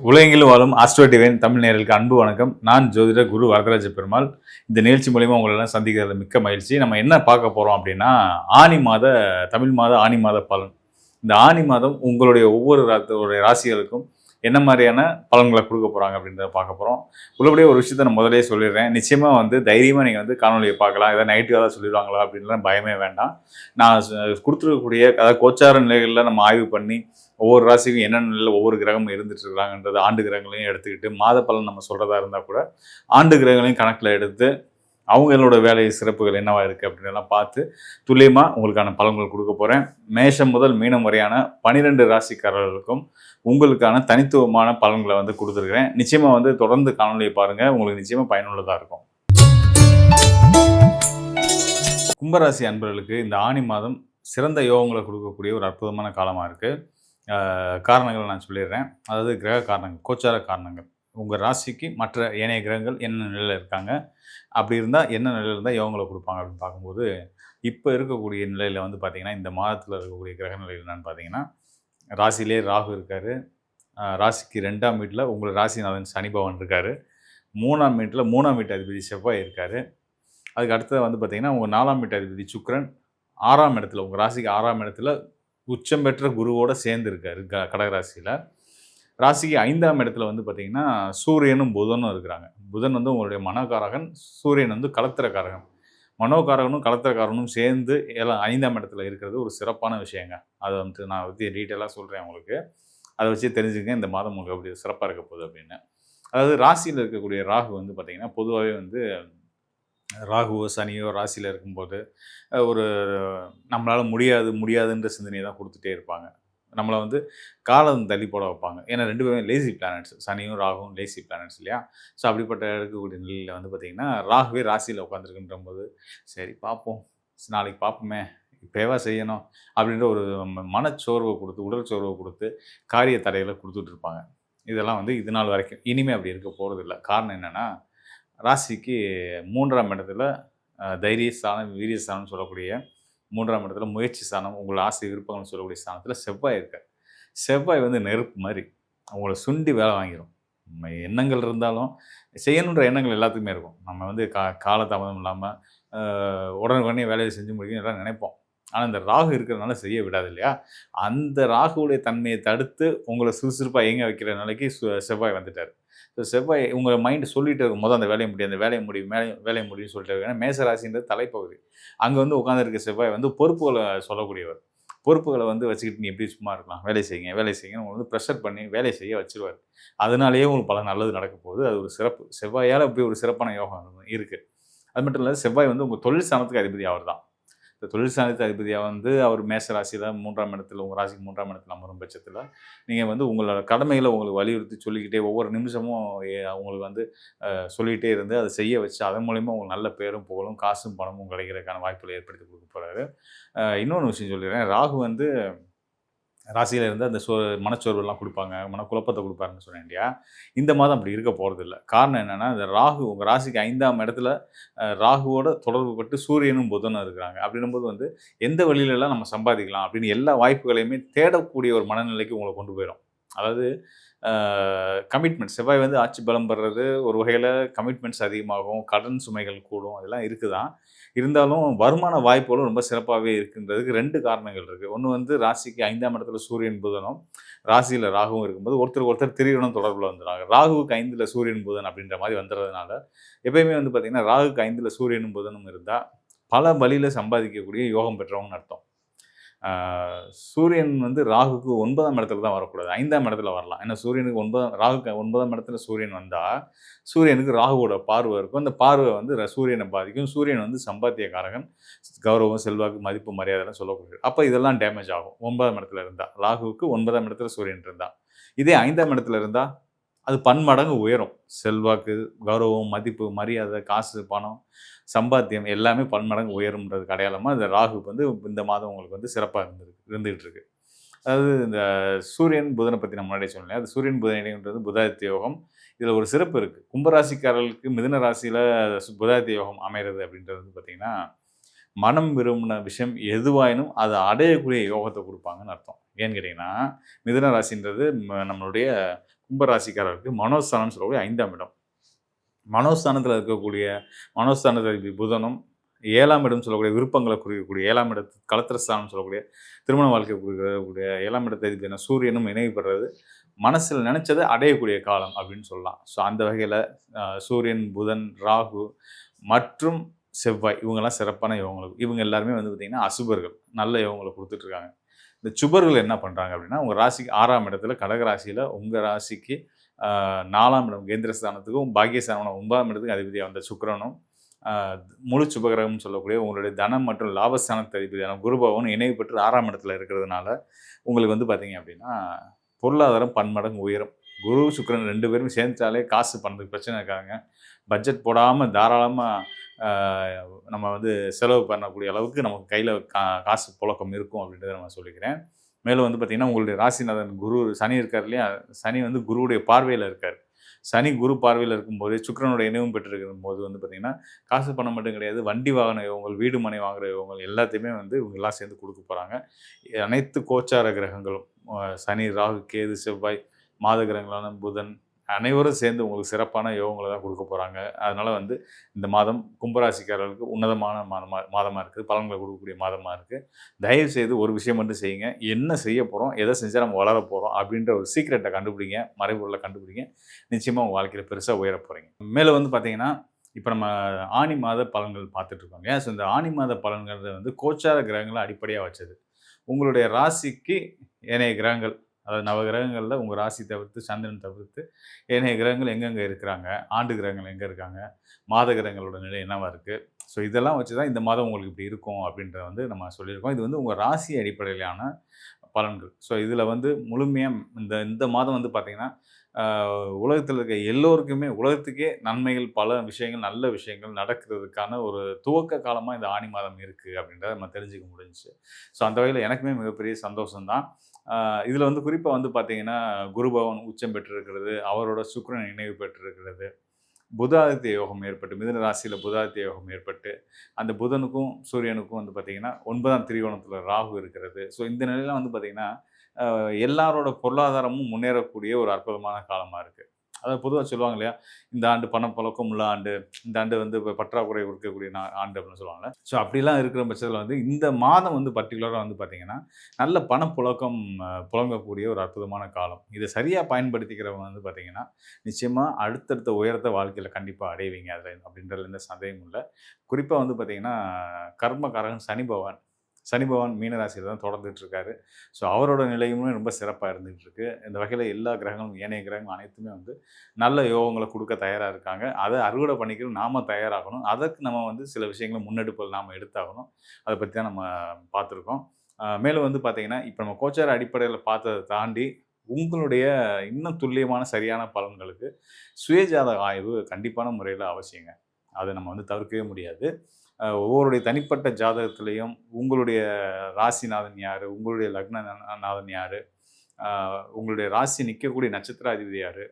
உலகெங்கிலும் வாழும் astro divine Tamil நேயர்களுக்கு அன்பு வணக்கம். நான் ஜோதிடர் குரு வரதராஜ பெருமாள். இந்த நிகழ்ச்சி மூலியமா உங்களெல்லாம் சந்திக்கிறதுல மிக்க மகிழ்ச்சி. நம்ம என்ன பார்க்க போறோம் அப்படின்னா, தமிழ் மாத ஆனி மாத பலன். இந்த ஆனி மாதம் உங்களுடைய ஒவ்வொரு ராசிகளுக்கும் என்ன மாதிரியான பலன்களை கொடுக்க போறாங்க அப்படின்றத பார்க்க போறோம். உள்ளபடியே ஒரு விஷயத்த நான் முதலே சொல்லிடுறேன். நிச்சயமா தைரியமா நீங்க காணொலியை பார்க்கலாம். ஏதாவது நெகட்டிவா ஏதாவது சொல்லிடுவாங்களா அப்படின்லாம் பயமே வேண்டாம். நான் கொடுத்துருக்கக்கூடிய அதாவது கோச்சார நிலைகளில் நம்ம ஆய்வு பண்ணி ஒவ்வொரு ராசிக்கும் என்னென்ன நிலையில் ஒவ்வொரு கிரகமும் இருந்துட்டு இருக்காங்கன்றது ஆண்டு கிரகங்களையும் எடுத்துக்கிட்டு மாத பலன் நம்ம சொல்றதா இருந்தால் கூட ஆண்டு கிரகங்களையும் கணக்கில் எடுத்து அவங்களோட வேலை சிறப்புகள் என்னவா இருக்குது அப்படின்றலாம் பார்த்து துல்லியமாக உங்களுக்கான பலன்கள் கொடுக்க போகிறேன். மேஷம் முதல் மீனம் வரையான 12 ராசிக்காரர்களுக்கும் உங்களுக்கான தனித்துவமான பலன்களை கொடுத்துருக்கிறேன். நிச்சயமாக தொடர்ந்து காணொலியை பாருங்கள், உங்களுக்கு நிச்சயமாக பயனுள்ளதாக இருக்கும். கும்பராசி அன்பர்களுக்கு இந்த ஆனி மாதம் சிறந்த யோகங்களை கொடுக்கக்கூடிய ஒரு அற்புதமான காலமாக இருக்குது. காரணங்கள் நான் சொல்லிடுறேன். அதாவது கிரக காரணங்கள், கோச்சார காரணங்கள், உங்கள் ராசிக்கு மற்ற ஏனைய கிரகங்கள் என்ன நிலையில் இருக்காங்க, அப்படி இருந்தால் என்ன நிலையில் இருந்தால் யோகங்களை கொடுப்பாங்க அப்படின்னு பார்க்கும்போது, இப்போ இருக்கக்கூடிய நிலையில் பார்த்திங்கன்னா, இந்த மாதத்தில் இருக்கக்கூடிய கிரக நிலையில் என்னென்னு பார்த்தீங்கன்னா, ராசியிலே ராகு இருக்கார், ராசிக்கு 2ஆம் வீட்டில் உங்கள் ராசிநாதன் சனி பகவான் இருக்கார், 3ஆம் வீட்டில் 3ஆம் வீட்டு அதிபதி செவ்வாய் இருக்கார், அதுக்கு அடுத்தது பார்த்திங்கன்னா உங்கள் 4ஆம் வீட்டு அதிபதி சுக்கிரன் 6ஆம் இடத்துல, உங்கள் ராசிக்கு 6ஆம் இடத்துல உச்சம் பெற்ற குருவோடு சேர்ந்து இருக்கார் கடகராசியில். ராசிக்கு 5ஆம் இடத்துல பார்த்திங்கன்னா சூரியனும் புதனும் இருக்கிறாங்க. புதன் உங்களுடைய மனோகாரகன், சூரியன் கலத்திரக்காரகன். மனோகாரகனும் கலத்திரக்காரனும் சேர்ந்து எல்லாம் 5ஆம் இடத்துல இருக்கிறது ஒரு சிறப்பான விஷயங்க. அதை நான் டீட்டெயிலாக சொல்கிறேன் உங்களுக்கு. அதை வச்சு தெரிஞ்சுங்க இந்த மாதம் உங்களுக்கு அப்படி சிறப்பாக இருக்க போகுது அப்படின்னு. அதாவது ராசியில் இருக்கக்கூடிய ராகு பார்த்திங்கன்னா பொதுவாகவே ராகுவோ சனியோ ராசியில் இருக்கும்போது ஒரு நம்மளால் முடியாதுன்ற சிந்தனையை தான் கொடுத்துட்டே இருப்பாங்க. நம்மளை காலம் தள்ளி போட வைப்பாங்க. ஏன்னா 2 பேரும் லேசி பிளானட்ஸ், சனியும் ராகுவும் லேசி பிளானட்ஸ் இல்லையா? ஸோ அப்படிப்பட்ட இருக்கக்கூடிய நிலையில் பார்த்திங்கன்னா ராகுவே ராசியில் உட்காந்துருக்குன்ற போது சரி பார்ப்போம், நாளைக்கு பார்ப்போமே, இப்போவா செய்யணும் அப்படின்ற ஒரு மனச்சோர்வை கொடுத்து, உடல் சோர்வை கொடுத்து, காரிய தடைகளை கொடுத்துட்ருப்பாங்க. இதெல்லாம் இது நாள் வரைக்கும். இனிமேல் அப்படி இருக்க போகிறதில்ல. காரணம் என்னென்னா, ராசிக்கு 3ஆம் இடத்துல தைரியஸ்தானம், வீரியஸ்தானம் சொல்லக்கூடிய 3ஆம் இடத்துல முயற்சி ஸ்தானம், உங்கள் ஆசை விருப்பங்கள்னு சொல்லக்கூடிய ஸ்தானத்தில் செவ்வாய் இருக்கார். செவ்வாய் நெருப்பு மாதிரி அவங்கள சுண்டி வேலை வாங்கிடும். எண்ணங்கள் இருந்தாலும் செய்யணுன்ற எண்ணங்கள் எல்லாத்துக்குமே இருக்கும். நம்ம காலதாமதம் இல்லாமல் உடனுக்குடனே வேலையை செஞ்சு முடிக்கணும் எல்லாம் நினைப்போம். ஆனால் இந்த ராகு இருக்கிறதுனால செய்ய விடாது இல்லையா? அந்த ராகுடைய தன்மையை தடுத்து உங்களை சுறுசுறுப்பாக இயங்க வைக்கிற நிலைக்கு செவ்வாய் வந்துட்டார். ஸோ செவ்வாய் உங்கள் மைண்டு சொல்லிகிட்டு இருக்கும் போது அந்த வேலையை முடியும், அந்த வேலையை முடியும், வேலையை முடியும்னு சொல்லிட்டு இருக்கு. ஏன்னா மேசராசின்றது தலைப்பகுதி. அங்கே உட்காந்துருக்க செவ்வாய் பொறுப்புகளை சொல்லக்கூடியவர். பொறுப்புகளை வச்சுக்கிட்டு நீ எப்படி சும்மா இருக்கலாம், வேலை செய்யுங்க உங்களை ப்ரெஷர் பண்ணி வேலையை செய்ய வச்சுருவார். அதனாலேயே உங்களுக்கு பல நல்லது நடக்க போகுது. அது ஒரு சிறப்பு. செவ்வாயால் அப்படி ஒரு சிறப்பான யோகம் இருக்குது. அது மட்டும் இல்லை, செவ்வாய் உங்கள் தொழில் ஸ்தானத்துக்கு அதிபதி அவர் தான். இந்த தொழில் ஸ்தானத்து அதிபதியாக அவர் மேச ராசியில் 3ஆம் இடத்துல, உங்கள் ராசிக்கு 3ஆம் இடத்துல அமரும் பட்சத்தில் நீங்கள் உங்களோட கடமைகளை உங்களுக்கு வலியுறுத்தி சொல்லிக்கிட்டே ஒவ்வொரு நிமிஷமும் உங்களுக்கு சொல்லிகிட்டே இருந்து அதை செய்ய வச்சு அதன் மூலிமா உங்களுக்கு நல்ல பேரும் புகழும் காசும் பணமும் கிடைக்கிறதுக்கான வாய்ப்புகளை ஏற்படுத்தி கொடுக்க போகிறாரு. இன்னொன்று விஷயம் சொல்லிடுறேன். ராகு ராசியில் இருந்து அந்த மனச்சோர்வெல்லாம் கொடுப்பாங்க, மனக்குழப்பத்தை கொடுப்பாருன்னு சொன்னேன் இல்லையா? இந்த மாதம் அப்படி இருக்க போகிறதில்ல. காரணம் என்னென்னா, இந்த ராகு உங்கள் ராசிக்கு 5ஆம் இடத்துல ராகுவோட தொடர்பு பட்டு சூரியனும் புதனும் இருக்கிறாங்க. அப்படின்னும்போது எந்த வழியிலலாம் நம்ம சம்பாதிக்கலாம் அப்படின்னு எல்லா வாய்ப்புகளையுமே தேடக்கூடிய ஒரு மனநிலைக்கு உங்களை கொண்டு போயிடும். அதாவது கமிட்மெண்ட் செவ்வாய் ஆட்சி பலம் பெறுறது ஒரு வகையில் கமிட்மெண்ட்ஸ் அதிகமாகும், கடன் சுமைகள் கூடும், அதெல்லாம் இருக்குது தான். இருந்தாலும் வருமான வாய்ப்புகளும் ரொம்ப சிறப்பாகவே இருக்குன்றதுக்கு 2 காரணங்கள் இருக்குது. ஒன்று ராசிக்கு 5ஆம் இடத்துல சூரியன் புதனும் ராசியில் ராகுவும் இருக்கும்போது ஒருத்தருக்கு ஒருத்தர் திடீர்னு தொடர்பில் வந்துடுறாங்க. ராகுவுக்கு 5ல் சூரியன் புதன் அப்படின்ற மாதிரி வந்துடுறதுனால எப்பயுமே பார்த்திங்கன்னா ராகுக்கு 5ல் சூரியனும் புதனும் இருந்தால் பல வழியில் சம்பாதிக்கக்கூடிய யோகம் பெற்றவங்கன்னு அர்த்தம். சூரியன் ராகுக்கு 9ஆம் இடத்துல தான் வரக்கூடாது, 5ஆம் இடத்துல வரலாம். ஏன்னா சூரியனுக்கு ராகுக்கு 9ஆம் இடத்துல சூரியன் வந்தால் சூரியனுக்கு ராகுவோட பார்வை இருக்கும். அந்த பார்வை சூரியனை பாதிக்கும். சூரியன் சம்பாத்தியக்காரகன், கௌரவம், செல்வாக்கு, மதிப்பு, மரியாதைலாம் சொல்லக்கூடிய. அப்போ இதெல்லாம் டேமேஜ் ஆகும் 9ஆம் இடத்துல இருந்தால். ராகுவுக்கு 9ஆம் இடத்துல சூரியன் இருந்தால். இதே 5ஆம் இடத்துல இருந்தால் அது பன்மடங்கு உயரும். செல்வாக்கு, கௌரவம், மதிப்பு, மரியாதை, காசு, பணம், சம்பாத்தியம் எல்லாமே பன்மடங்கு உயரும்ன்றதுக்கு அடையாளமாக இந்த ராகு இந்த மாதம் உங்களுக்கு சிறப்பாக இருந்துகிட்டு இருக்கு. அதாவது இந்த சூரியன் புதனை பற்றி நான் முன்னாடியே சொன்னேன். அது சூரியன் புதன் இணைன்றது புதாதித்ய யோகம். இதில் ஒரு சிறப்பு இருக்குது. கும்பராசிக்காரர்களுக்கு மிதுன ராசியில் புதாதித்ய யோகம் அமைகிறது அப்படின்றது பார்த்திங்கன்னா, மனம் விரும்பின விஷயம் எதுவாயினும் அதை அடையக்கூடிய யோகத்தை கொடுப்பாங்கன்னு அர்த்தம். ஏன்னு கேட்டிங்கன்னா, மிதுன ராசின்றது நம்மளுடைய கும்பராசிக்காரருக்கு மனோஸ்தானம்னு சொல்லக்கூடிய 5ஆம் இடம். மனோஸ்தானத்தில இருக்கக்கூடிய மனோஸ்தானாதிபதி புதனும், 7ஆம் இடம் சொல்லக்கூடிய விருப்பங்கள குறிக்கக்கூடிய 7ஆம் இடத்து களத்திரஸ்தானம்னு சொல்லக்கூடிய திருமண வாழ்க்கை குறிக்கக்கூடிய 7ஆம் இடத்த அதிபதியான சூரியனும் இணைவு பெறுறது, மனசில நெனச்சத அடையக்கூடிய காலம் அப்படின்னு சொல்லலாம். ஸோ அந்த வகையில சூரியன், புதன், ராகு மற்றும் செவ்வாய் இவங்கலாம் சிறப்பான யோகங்கள். இவங்க எல்லாருமே வந்து பார்த்தீங்கன்னா, அசுபர்கள். நல்ல யோகங்கள குடுத்துட்டுருக்காங்க. இந்த சுபர்கள் என்ன பண்றாங்க அப்படின்னா, உங்க ராசிக்கு 6ஆம் இடத்துல கடக ராசியில உங்க ராசிக்கு 4ஆம் இடம் கேந்திரஸ்தானத்துக்கும், பாக்கியஸ்தானம் 9ஆம் இடத்துக்கு அதிபதியா வந்த சுக்கிரனும், அ முழு சுபகிரகம்னு சொல்லக்கூடிய உங்களுடைய தனம் மற்றும் லாபஸ்தானத்து அதிபதியான குரு பகவானும் இணைவு பெற்று 6ஆம் இடத்துல இருக்கிறதுனால, உங்களுக்கு வந்து பார்த்தீங்க அப்படின்னா, பொருளாதாரம் பன்மடங்கு உயரும். குரு, சுக்கிரன் 2 பேரும் சேர்ந்துட்டாலே காசு பணத்துக்கு பிரச்சனை இருக்காதுங்க. பட்ஜெட் போடாம தாராளமா அ நம்ம வந்து செலவு பண்ணக்கூடிய அளவுக்கு நமக்கு கையில காசு புழக்கம் இருக்கும் அப்படின்றத நான் சொல்லிக்கிறேன். மேலும் வந்து பார்த்தீங்கன்னா, உங்களுடைய ராசிநாதன் குரு சனி இருக்கார் இல்லையா? சனி வந்து குருவுடைய பார்வையில இருக்காரு. சனி குரு பார்வையில இருக்கும்போது, சுக்கிரனுடைய இணைவும் பெற்றிருக்கும்போது வந்து பார்த்தீங்கன்னா, காசு பணம் மட்டும் கிடையாது. வண்டி வாகன யோகங்கள், வீடு மனை வாங்குற யோகங்கள் எல்லாத்தையுமே வந்து இவங்கலாம் சேர்ந்து குடுக்க போறாங்க. அனைத்து கோச்சார கிரகங்களும் சனி, ராகு, கேது, செவ்வாய், மாத கிரகங்களான புதன் அனைவரும் சேர்ந்து உங்களுக்கு சிறப்பான யோகங்கள தான் குடுக்க போறாங்க. அதனால வந்து இந்த மாதம் கும்பராசிக்காரர்களுக்கு உன்னதமான மாதமா இருக்கு. பலன்கள குடுக்கக்கூடிய மாதமா இருக்கு. தயவு செய்து ஒரு விஷயம் மட்டும் செய்யுங்க. என்ன செய்ய போறோம்? எத செஞ்சா நம்ம வளர போறோம்? அப்படின்ற ஒரு சீக்ரெட்ட கண்டுபிடிங்க. மறைபொருள கண்டுபிடிங்க. நிச்சயமா உங்க வாழ்க்கையில பெருசா உயர போறீங்க. மேலும் வந்து பார்த்தீங்கன்னா, இப்ப நம்ம ஆனி மாத பலன்கள் பார்த்துட்டு இருக்கோம் இல்லையா? ஸோ இந்த ஆனி மாத பலன்கிறது வந்து கோச்சார கிரகங்கள அடிப்படையா வச்சது. உங்களுடைய ராசிக்கு ஏனைய கிரகங்கள், அதாவது நவகிரகங்கள்ல உங்க ராசி தவிர்த்து, சந்திரன் தவிர்த்து ஏனைய கிரகங்கள் எங்கெங்க இருக்கிறாங்க? ஆண்டு கிரகங்கள் எங்க இருக்காங்க? மாத கிரகங்களோட நிலை என்னவா இருக்கு? ஸோ இதெல்லாம் வச்சு தான் இந்த மாதம் உங்களுக்கு இப்படி இருக்கும் அப்படின்றத வந்து நம்ம சொல்லியிருக்கோம். இது வந்து உங்க ராசி அடிப்படையிலான பலன்கள். ஸோ இதில வந்து முழுமையா இந்த இந்த மாதம் வந்து பார்த்தீங்கன்னா, ஆ உலகத்தில இருக்க எல்லோருக்குமே உலகத்துக்கே நன்மைகள் பல விஷயங்கள், நல்ல விஷயங்கள் நடக்கிறதுக்கான ஒரு துவக்க காலமா இந்த ஆனி மாதம் இருக்கு அப்படின்றத நம்ம தெரிஞ்சுக்க முடிஞ்சுச்சு. ஸோ அந்த வகையில எனக்குமே மிகப்பெரிய சந்தோஷம் தான். இதில வந்து குறிப்பா வந்து பார்த்தீங்கன்னா, குரு பகவான் உச்சம் பெற்றிருக்கிறது, அவரோட சுக்கிரன் இணைவு பெற்றிருக்கிறது. புதாதித்ய யோகம் ஏற்பட்டு, மிதுன ராசியில புதாதித்ய யோகம் ஏற்பட்டு, அந்த புதனுக்கும், சூரியனுக்கும் வந்து பார்த்தீங்கன்னா, 9ஆம் திரிகோணத்தில ராகு இருக்கிறது. ஸோ இந்த நிலையில வந்து பார்த்தீங்கன்னா, எல்லாரோட பொருளாதாரமும் முன்னேறக்கூடிய ஒரு அற்புதமான காலமா இருக்கு. அதாவது பொதுவா சொல்லுவாங்க இல்லையா? இந்த ஆண்டு பணப்புழக்கம் உள்ள ஆண்டு, இந்த ஆண்டு வந்து பற்றாக்குறை இருக்கக்கூடிய ஆண்டு அப்படின்னு சொல்லுவாங்கல்ல. ஸோ அப்படிலாம் இருக்கிற பட்சத்தில வந்து இந்த மாதம் வந்து பர்ட்டிகுலரா வந்து பார்த்தீங்கன்னா, நல்ல பணப்புழக்கம் புழங்கக்கூடிய ஒரு அற்புதமான காலம். இத சரியா பயன்படுத்திக்கிறவங்க வந்து பார்த்தீங்கன்னா, நிச்சயமா அடுத்தடுத்த உயரத்த வாழ்க்கையில கண்டிப்பா அடைவீங்க. அதுல அப்படின்றதுல எந்த சந்தேகமும் இல்ல. குறிப்பா வந்து பார்த்தீங்கன்னா, கர்மகாரகன் சனி பகவான். சனி பகவான் மீன ராசியில தான் தொடர்ந்துட்டு இருக்காரு. ஸோ அவரோட நிலையுமே ரொம்ப சிறப்பா இருந்துகிட்டு இருக்கு. இந்த வகையில எல்லா கிரகங்களும், ஏனைய கிரகங்கள் அனைத்துமே வந்து நல்ல யோகங்கள குடுக்க தயாரா இருக்காங்க. அத அறுவடை பண்ணிக்க நாம தயாராகணும். அதற்கு நம்ம வந்து சில விஷயங்கள முன்னெடுப்புகள் நாம எடுத்தாகணும். அத பத்தி தான் நம்ம பார்த்துருக்கோம். மேலும் வந்து பார்த்தீங்கன்னா, இப்ப நம்ம கோச்சார அடிப்படையில பார்த்தத தாண்டி, உங்களுடைய இன்னும் துல்லியமான சரியான பலன்களுக்கு சுயஜாதக ஆய்வு கண்டிப்பான முறையில அவசியங்க. அத நம்ம வந்து தவிர்க்கவே முடியாது. ஒவ்வொருடைய தனிப்பட்ட ஜாதகத்திலயும் உங்களுடைய ராசிநாதன் யாரு? உங்களுடைய லக்ன நாதன் யாரு? அ உங்களுடைய ராசி நிக்கக்கூடிய நட்சத்திராதிபதி யாரு?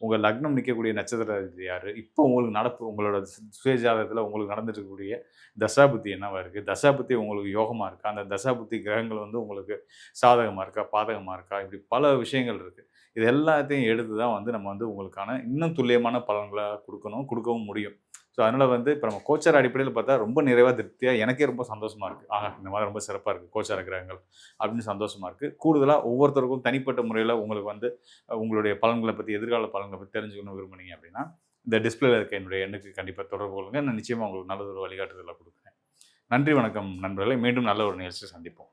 உங்க லக்னம் நிக்கக்கூடிய நட்சத்திராதிபதி யாரு? இப்போ உங்களுக்கு உங்களோட சுய ஜாதகத்துல உங்களுக்கு நடந்துட்டு இருக்கக்கூடிய தசாபுத்தி என்னவா இருக்கு? தசாபுத்தி உங்களுக்கு யோகமா இருக்கா? அந்த தசாபுத்தி கிரகங்கள் வந்து உங்களுக்கு சாதகமா இருக்கா? பாதகமா இருக்கா? இப்படி பல விஷயங்கள் இருக்கு. இது எல்லாத்தையும் எடுத்து தான் வந்து நம்ம வந்து உங்களுக்கான இன்னும் துல்லியமான பலன்கள குடுக்கணும், குடுக்கவும் முடியும். ஸோ, அதனால வந்து இப்ப நம்ம கோச்சார அடிப்படையில பார்த்தா ரொம்ப நிறைவா, திருப்தியா எனக்கே ரொம்ப சந்தோஷமா இருக்கு. ஆஹா! இந்த மாதம் ரொம்ப சிறப்பா இருக்கு கோச்சார கிரகங்கள் அப்படின்னு சந்தோஷமா இருக்கு. கூடுதலா ஒவ்வொருத்தருக்கும் தனிப்பட்ட முறையில உங்களுக்கு வந்து உங்களுடைய பலன்கள பத்தி, எதிர்கால பலன்கள பத்தி தெரிஞ்சுக்கணும்னு விரும்புனீங்க அப்படின்னா, இந்த டிஸ்ப்ளேல இருக்க என்னுடைய எண்ணுக்கு கண்டிப்பா தொடர்பு கொள்ளுங்க. நான் நிச்சயமா உங்களுக்கு நல்லதொரு வழிகாட்டுதல குடுக்குறேன். நன்றி, வணக்கம் நண்பர்களே. மீண்டும் நல்ல ஒரு நிகழ்ச்சியில சந்திப்போம்.